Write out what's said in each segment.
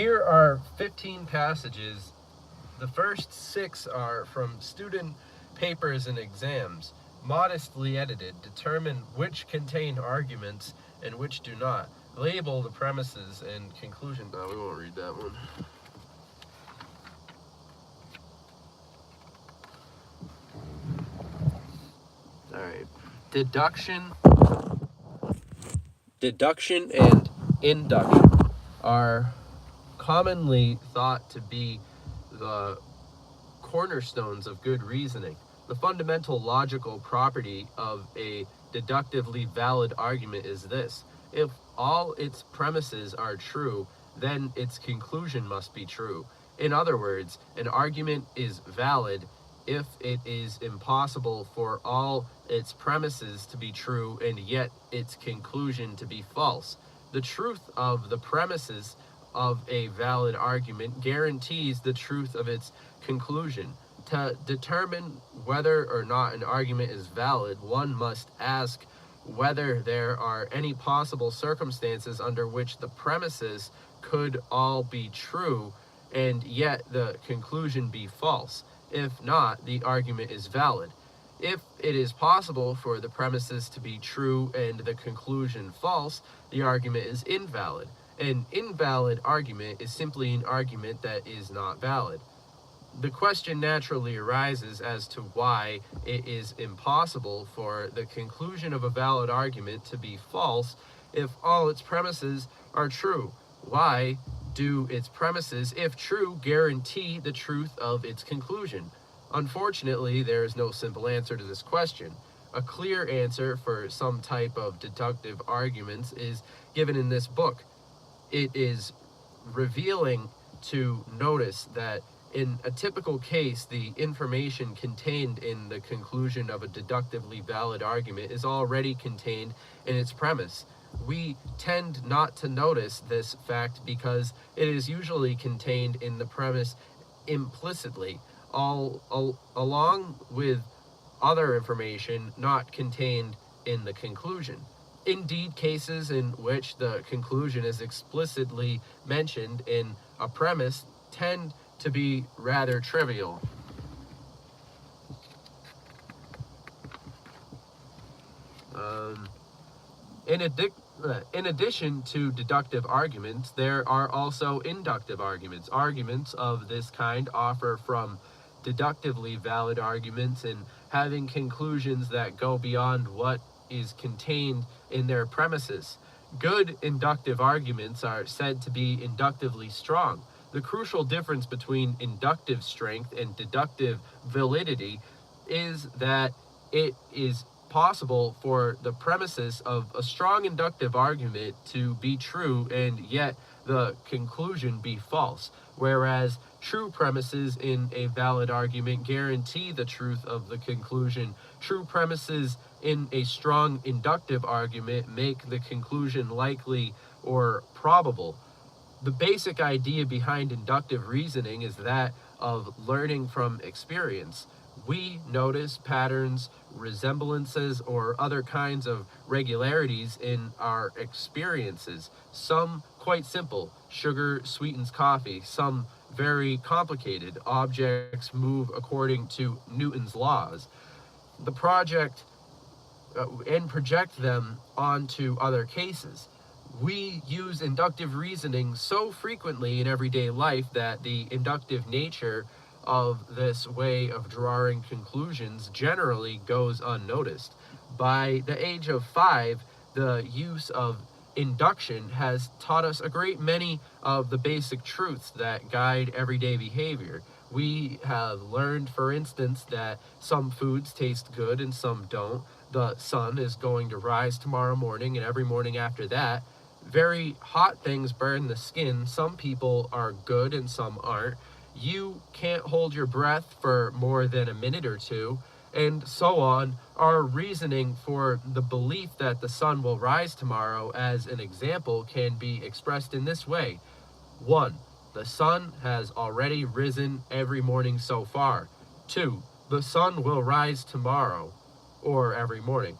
Here are 15 passages. The first 6 are from student papers and exams, modestly edited. Determine which contain arguments and which do not. Label the premises and conclusion. No, we won't read that one. All right. Deduction and induction are commonly thought to be the cornerstones of good reasoning. The fundamental logical property of a deductively valid argument is this: if all its premises are true, then its conclusion must be true. In other words, an argument is valid if it is impossible for all its premises to be true and yet its conclusion to be false. The truth of the premises of a valid argument guarantees the truth of its conclusion. To determine whether or not an argument is valid, one must ask whether there are any possible circumstances under which the premises could all be true and yet the conclusion be false. If not, the argument is valid. If it is possible for the premises to be true and the conclusion false, the argument is invalid. An invalid argument is simply an argument that is not valid. The question naturally arises as to why it is impossible for the conclusion of a valid argument to be false if all its premises are true. Why do its premises, if true, guarantee the truth of its conclusion? Unfortunately, there is no simple answer to this question. A clear answer for some type of deductive arguments is given in this book. It is revealing to notice that in a typical case, the information contained in the conclusion of a deductively valid argument is already contained in its premise. We tend not to notice this fact because it is usually contained in the premise implicitly, along with other information not contained in the conclusion. Indeed, cases in which the conclusion is explicitly mentioned in a premise tend to be rather trivial. In addition to deductive arguments, there are also inductive arguments. Arguments of this kind offer from deductively valid arguments and having conclusions that go beyond what is contained in their premises. Good inductive arguments are said to be inductively strong. The crucial difference between inductive strength and deductive validity is that it is possible for the premises of a strong inductive argument to be true and yet the conclusion be false, whereas true premises in a valid argument guarantee the truth of the conclusion. True premises in a strong inductive argument make the conclusion likely or probable. The basic idea behind inductive reasoning is that of learning from experience. We notice patterns, resemblances, or other kinds of regularities in our experiences. Some quite simple, sugar sweetens coffee. Some very complicated, objects move according to Newton's laws. The project and project them onto other cases. We use inductive reasoning so frequently in everyday life that the inductive nature of this way of drawing conclusions generally goes unnoticed. By the age of 5, the use of induction has taught us a great many of the basic truths that guide everyday behavior. We have learned, for instance, that some foods taste good and some don't. The sun is going to rise tomorrow morning and every morning after that. Very hot things burn the skin. Some people are good and some aren't. You can't hold your breath for more than a minute or two, and so on. Our reasoning for the belief that the sun will rise tomorrow, as an example, can be expressed in this way. 1. The sun has already risen every morning so far. 2. The sun will rise tomorrow, or every morning.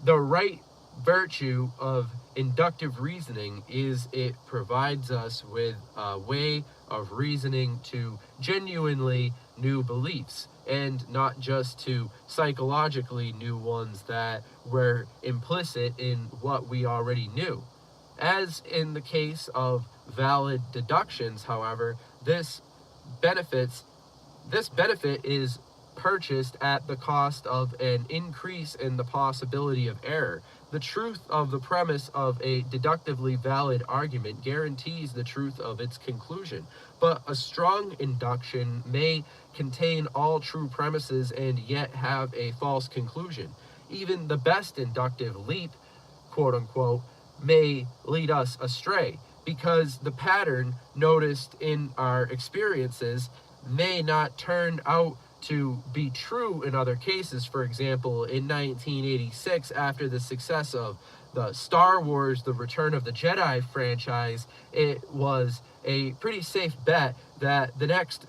The right virtue of inductive reasoning is it provides us with a way of reasoning to genuinely new beliefs, and not just to psychologically new ones that were implicit in what we already knew. As in the case of valid deductions, however, benefits this benefit is purchased at the cost of an increase in the possibility of error. The truth of the premise of a deductively valid argument guarantees the truth of its conclusion, but a strong induction may contain all true premises and yet have a false conclusion. Even the best inductive leap, quote unquote, may lead us astray, because the pattern noticed in our experiences may not turn out to be true in other cases. For example, in 1986, after the success of the Star Wars The Return of the Jedi franchise, it was a pretty safe bet that the next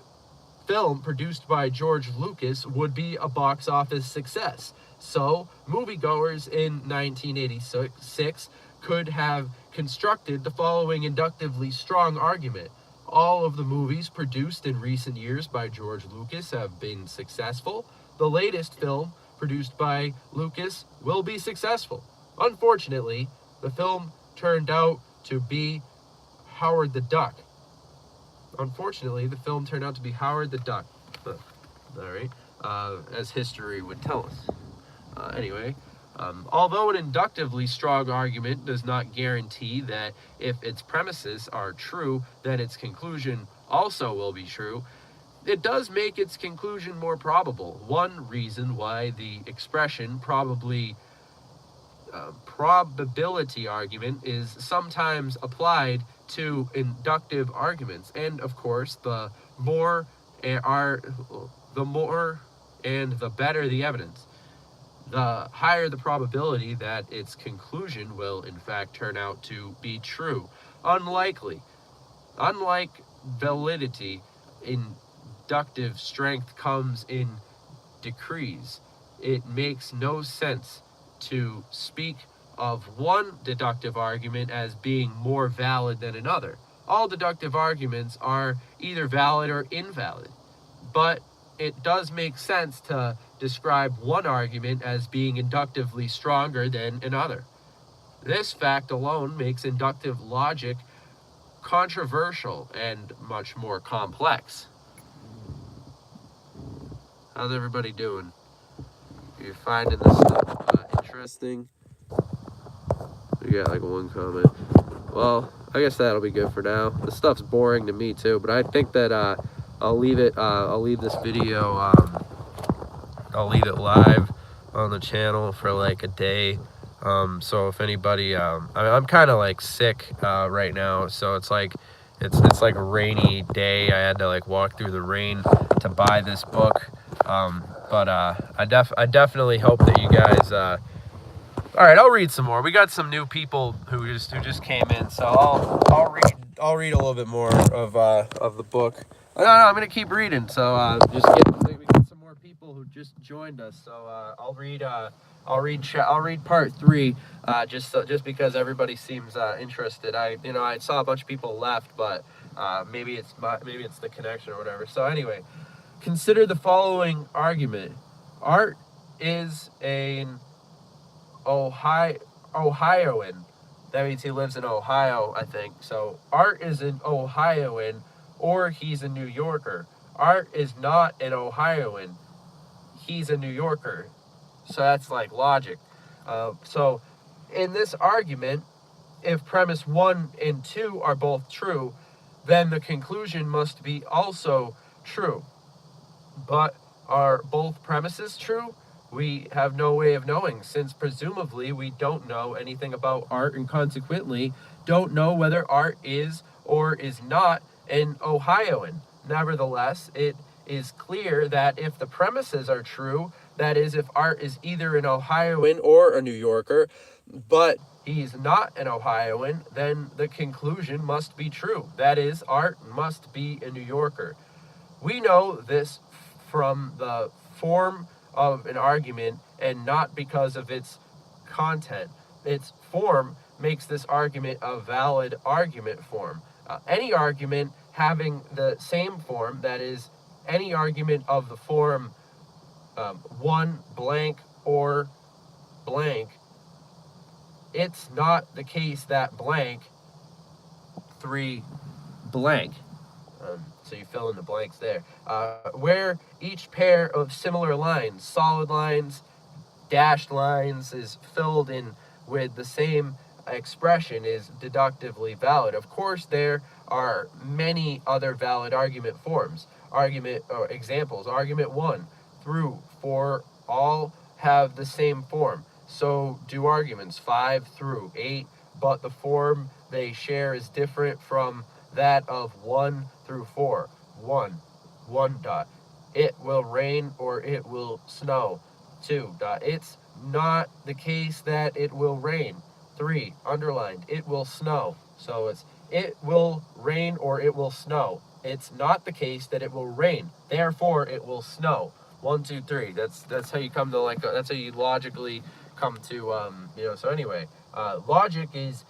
film produced by George Lucas would be a box office success. So, moviegoers in 1986 could have constructed the following inductively strong argument: all of the movies produced in recent years by George Lucas have been successful. The latest film produced by Lucas will be successful. Unfortunately, the film turned out to be Howard the Duck. Unfortunately, the film turned out to be Howard the Duck. All right, as history would tell us. Anyway, although an inductively strong argument does not guarantee that if its premises are true, then its conclusion also will be true, it does make its conclusion more probable. One reason why the expression probability argument is sometimes applied to inductive arguments, and of course, the more and the better the evidence, the higher the probability that its conclusion will in fact turn out to be true. Unlike validity, inductive strength comes in degrees. It makes no sense to speak of one deductive argument as being more valid than another. All deductive arguments are either valid or invalid, but it does make sense to describe one argument as being inductively stronger than another. This fact alone makes inductive logic controversial and much more complex. How's everybody doing? Are you finding this stuff interesting? We got like one comment. Well, I guess that'll be good for now. This stuff's boring to me too, but I think that I'll leave this video, I'll leave it live on the channel for like a day. So if anybody, I'm kind of like sick right now, so it's like a rainy day. I had to like walk through the rain to buy this book. But I definitely hope that you guys. All right, I'll read some more. We got some new people who just came in, so I'll read a little bit more of the book. No, I'm gonna keep reading. So we get some more people who just joined us. So I'll read part 3, just because everybody seems interested. I saw a bunch of people left, but maybe it's the connection or whatever. So anyway, consider the following argument: Art is an Ohioan. That means he lives in Ohio, I think. So Art is an Ohioan, or he's a New Yorker. Art is not an Ohioan. He's a New Yorker. So that's like logic. So in this argument, if premise 1 and 2 are both true, then the conclusion must be also true. But are both premises true? We have no way of knowing, since presumably we don't know anything about Art, and consequently don't know whether Art is or is not an Ohioan. Nevertheless, it is clear that if the premises are true, that is, if Art is either an Ohioan or a New Yorker, but he's not an Ohioan, then the conclusion must be true. That is, Art must be a New Yorker. We know this from the form of an argument and not because of its content. its form makes this argument a valid argument form. Any argument having the same form, that is, any argument of the form 1 blank or blank, it's not the case that blank 3 blank. So you fill in the blanks there. Where each pair of similar lines, solid lines, dashed lines, is filled in with the same expression is deductively valid. Of course, there are many other valid argument forms. Examples. Argument 1 through 4 all have the same form. So do arguments 5 through 8, but the form they share is different from that of 1 through 4. 1 dot. It will rain or it will snow. 2 dot. It's not the case that it will rain. 3 underlined. It will snow. So it's it will rain or it will snow. It's not the case that it will rain. Therefore, it will snow. 1, 2, 3. That's how you come to that's how you logically come to So anyway, logic is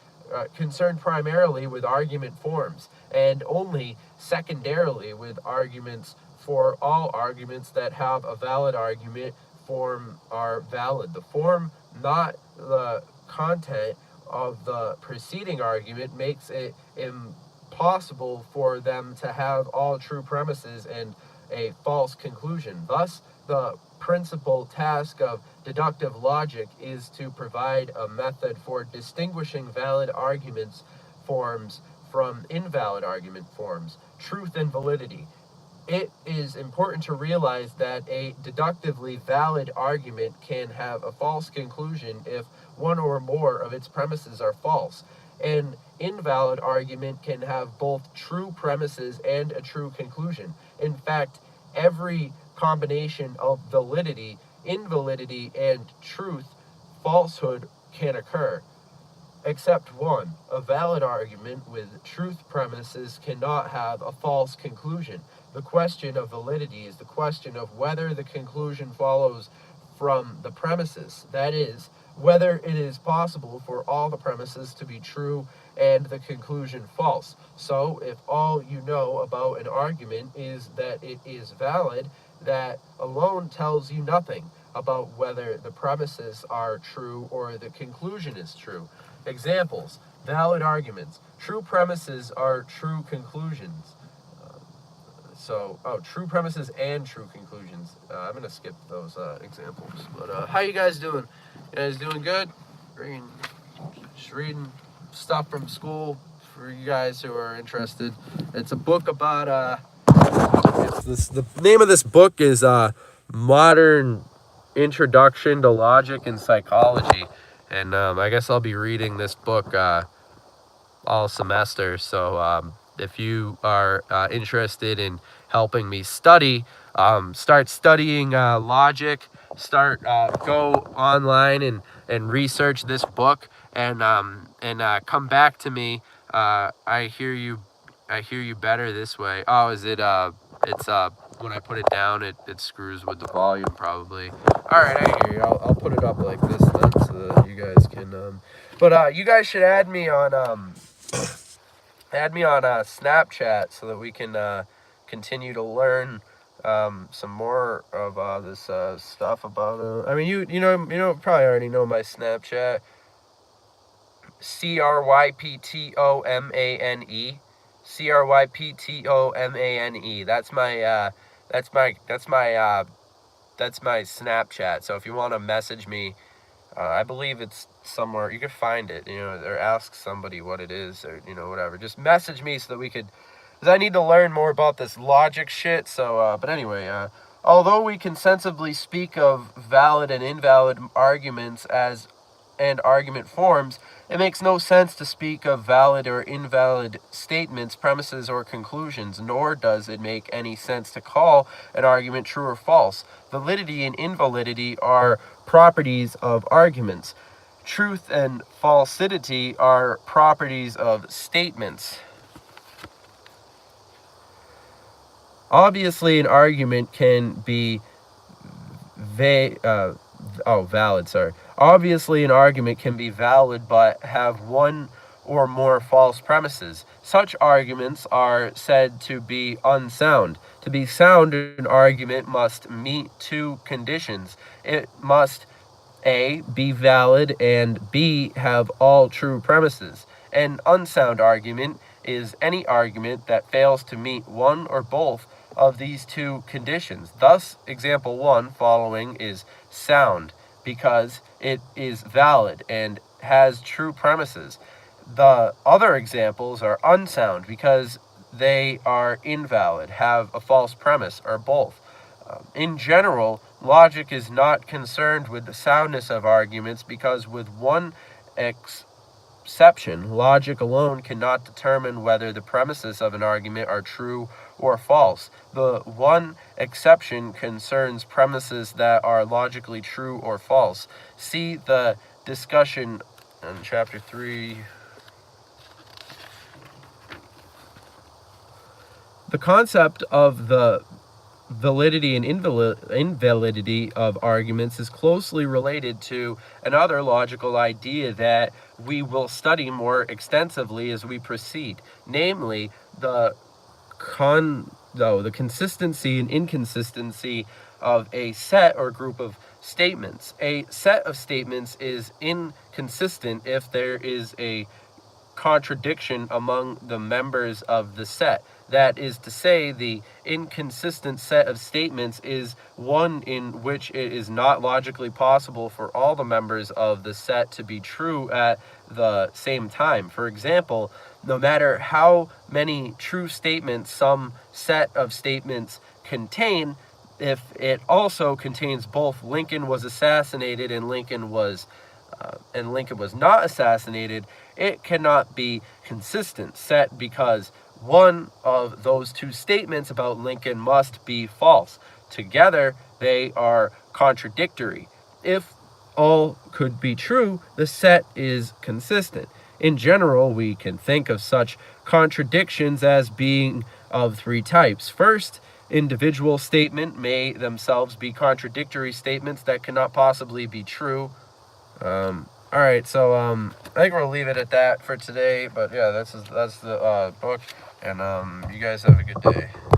concerned primarily with argument forms, and only secondarily with arguments. For all arguments that have a valid argument form are valid. The form, not the content of the preceding argument, makes it impossible for them to have all true premises and a false conclusion. Thus, the principal task of deductive logic is to provide a method for distinguishing valid arguments forms from invalid argument forms, truth and validity. It is important to realize that a deductively valid argument can have a false conclusion if one or more of its premises are false. An invalid argument can have both true premises and a true conclusion. In fact, every combination of validity, invalidity, and truth, falsehood can occur, except one. A valid argument with truth premises cannot have a false conclusion. The question of validity is the question of whether the conclusion follows from the premises. That is, whether it is possible for all the premises to be true and the conclusion false. So, if all you know about an argument is that it is valid, that alone tells you nothing about whether the premises are true or the conclusion is true. Examples. Valid arguments. True premises are true conclusions. True premises and true conclusions. I'm going to skip those examples. But how you guys doing? You guys doing good? Just reading stuff from school for you guys who are interested. It's a book about... the name of this book is Modern Introduction to Logic and Psychology. And I guess I'll be reading this book all semester. So if you are interested in helping me study, start studying logic, go online and research this book, and come back to me. I hear you better this way. Oh, is it it's when I put it down, it screws with the volume probably. All right, I hear you. I'll put it up like this then, so that you guys can but you guys should add me on Snapchat so that we can continue to learn some more of this stuff about I mean, you probably already know my Snapchat. CRYPTOMANE. CRYPTOMANE. That's my Snapchat. So if you want to message me, I believe it's somewhere. You could find it, or ask somebody what it is, or whatever. Just message me so that we could, because I need to learn more about this logic shit. So, but anyway, although we can sensibly speak of valid and invalid arguments and argument forms, it makes no sense to speak of valid or invalid statements, premises, or conclusions, nor does it make any sense to call an argument true or false. Validity and invalidity are properties of arguments. Truth and falsity are properties of statements. Obviously, an argument can be valid. Obviously, an argument can be valid but have one or more false premises. Such arguments are said to be unsound. To be sound, an argument must meet two conditions. It must A, be valid, and B, have all true premises. An unsound argument is any argument that fails to meet one or both of these two conditions. Thus, example 1 following is sound because it is valid and has true premises. The other examples are unsound because they are invalid, have a false premise, or both. In general, logic is not concerned with the soundness of arguments because, with one exception, logic alone cannot determine whether the premises of an argument are true or false. The one exception concerns premises that are logically true or false. See the discussion in chapter 3. The concept of the validity and invalidity of arguments is closely related to another logical idea that we will study more extensively as we proceed, namely the consistency and inconsistency of a set or group of statements. A set of statements is inconsistent if there is a contradiction among the members of the set. That is to say, the inconsistent set of statements is one in which it is not logically possible for all the members of the set to be true at the same time. For example, no matter how many true statements some set of statements contain, if it also contains both Lincoln was assassinated and Lincoln was not assassinated, it cannot be consistent set because one of those two statements about Lincoln must be false. Together, they are contradictory. If all could be true, the set is consistent. In general, we can think of such contradictions as being of three types. First, individual statement may themselves be contradictory statements that cannot possibly be true. All right, so I think we'll leave it at that for today. But yeah, that's the book, and you guys have a good day.